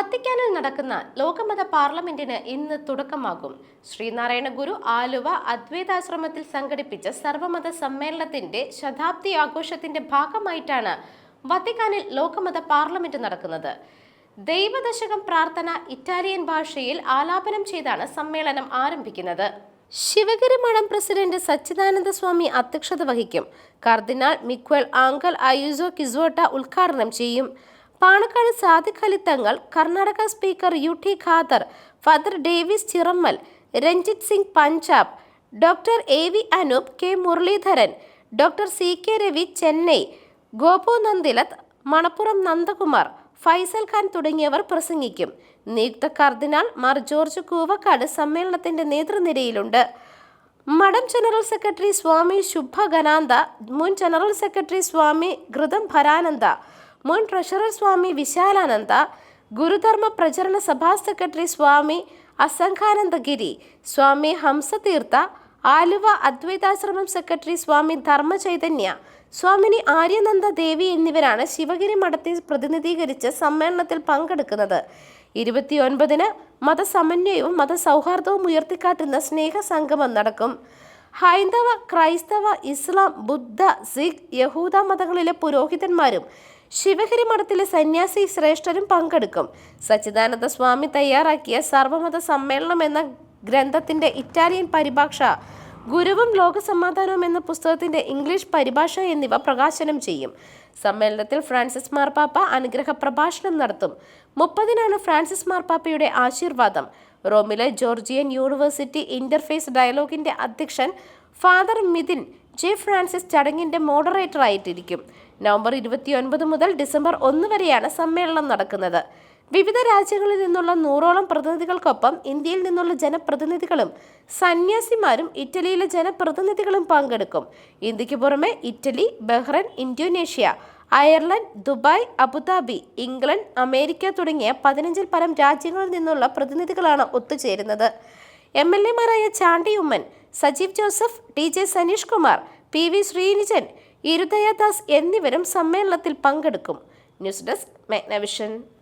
വത്തിക്കാനിൽ നടക്കുന്ന ലോകമത പാർലമെന്റിന് ഇന്ന് തുടക്കമാകും. ശ്രീനാരായണ ഗുരു ആലുവ അദ്വൈതാശ്രമത്തിൽ സംഘടിപ്പിച്ച സർവമത സമ്മേളനത്തിന്റെ ശതാബ്ദി ആഘോഷത്തിന്റെ ഭാഗമായിട്ടാണ് വത്തിക്കാനിൽ ലോകമത പാർലമെന്റ് നടക്കുന്നത്. ദൈവദശകം പ്രാർത്ഥന ഇറ്റാലിയൻ ഭാഷയിൽ ആലാപനം ചെയ്താണ് സമ്മേളനം ആരംഭിക്കുന്നത്. ശിവഗിരി മഠം പ്രസിഡന്റ് സച്ചിദാനന്ദ സ്വാമി അധ്യക്ഷത വഹിക്കും. കർദിനാൾ മിക്വൽ ആംഗൽ അയൂസോ കിസോട്ട ഉദ്ഘാടനം ചെയ്യും. Panakkad Sadiq Ali Thangal, Karnataka speaker U T. Khader, father Davis Chirammal, Ranjith Singh Punjab, doctor A V. Anoop, K. Muraleedharan, doctor C K. Ravi Chennai, Gopu Nandilath, Manappuram Nandakumar, Faisal Khan തുടങ്ങിയവർ പ്രസംഗിക്കും. നിയുക്ത കർദിനാൾ മാർ ജോർജ് കൂവക്കാട് സമ്മേളനത്തിന്റെ നേതൃനിരയിലുണ്ട്. മഠം ജനറൽ സെക്രട്ടറി സ്വാമി ശുഭഗനാന്ദ, മുൻ ജനറൽ സെക്രട്ടറി സ്വാമി ഘൃതം ഭരാനന്ദ, മുൻ ട്രഷറർ സ്വാമി വിശാലാനന്ദ, ഗുരുധർമ്മ പ്രചരണ സഭാ സെക്രട്ടറി സ്വാമി അസംഖാനന്ദഗിരി, സ്വാമി ഹംസതീർത്ഥ, ആലുവ അദ്വൈതാശ്രമം സെക്രട്ടറി സ്വാമി ധർമ്മചൈതന്യ, സ്വാമിനി ആര്യനന്ദ ദേവി എന്നിവരാണ് ശിവഗിരി മഠത്തെ പ്രതിനിധീകരിച്ച് സമ്മേളനത്തിൽ പങ്കെടുക്കുന്നത്. 29-ന് മതസമന്വയവും മതസൗഹാർദ്ദവും ഉയർത്തിക്കാട്ടുന്ന സ്നേഹസംഗമം നടക്കും. ഹൈന്ദവ, ക്രൈസ്തവ, ഇസ്ലാം, ബുദ്ധ, സിഖ്, യഹൂദ മതങ്ങളിലെ പുരോഹിതന്മാരും ശിവഗിരി മഠത്തിലെ സന്യാസി ശ്രേഷ്ഠരും പങ്കെടുക്കും. സച്ചിദാനന്ദ സ്വാമി തയ്യാറാക്കിയ സർവമത സമ്മേളനം എന്ന ഗ്രന്ഥത്തിന്റെ ഇറ്റാലിയൻ പരിഭാഷ, ഗുരുവും ലോകസമാധാനവും എന്ന പുസ്തകത്തിന്റെ ഇംഗ്ലീഷ് പരിഭാഷ എന്നിവ പ്രകാശനം ചെയ്യും. സമ്മേളനത്തിൽ ഫ്രാൻസിസ് മാർപ്പാപ്പ അനുഗ്രഹ പ്രഭാഷണം നടത്തും. 30-നാണ് ഫ്രാൻസിസ് മാർപ്പാപ്പയുടെ ആശീർവാദം. റോമിലെ ജോർജിയൻ യൂണിവേഴ്സിറ്റി ഇന്റർഫേസ് ഡയലോഗിന്റെ അധ്യക്ഷൻ ഫാദർ മിഥിൻ ജെ ഫ്രാൻസിസ് ചടങ്ങിന്റെ മോഡറേറ്റർ ആയിട്ടിരിക്കും. നവംബർ 29 മുതൽ ഡിസംബർ 1 വരെയാണ് സമ്മേളനം നടക്കുന്നത്. വിവിധ രാജ്യങ്ങളിൽ നിന്നുള്ള 100ഓളം പ്രതിനിധികൾക്കൊപ്പം ഇന്ത്യയിൽ നിന്നുള്ള ജനപ്രതിനിധികളും സന്യാസിമാരും ഇറ്റലിയിലെ ജനപ്രതിനിധികളും പങ്കെടുക്കും. ഇന്ത്യക്ക് പുറമെ Italy, Bahrain, Indonesia, Ireland, Dubai, Abu Dhabi, England, America തുടങ്ങിയ 15-ൽ പരം രാജ്യങ്ങളിൽ നിന്നുള്ള പ്രതിനിധികളാണ് ഒത്തുചേരുന്നത്. MLA-മാരായ ചാണ്ടി ഉമ്മൻ, സജീവ് ജോസഫ്, ടി.ജെ. സനീഷ് കുമാർ, പി.വി. ശ്രീനിജൻ, ഇരുദയദാസ് എന്നിവരും സമ്മേളനത്തിൽ പങ്കെടുക്കും. News desk, മെഗ്നവിഷൻ.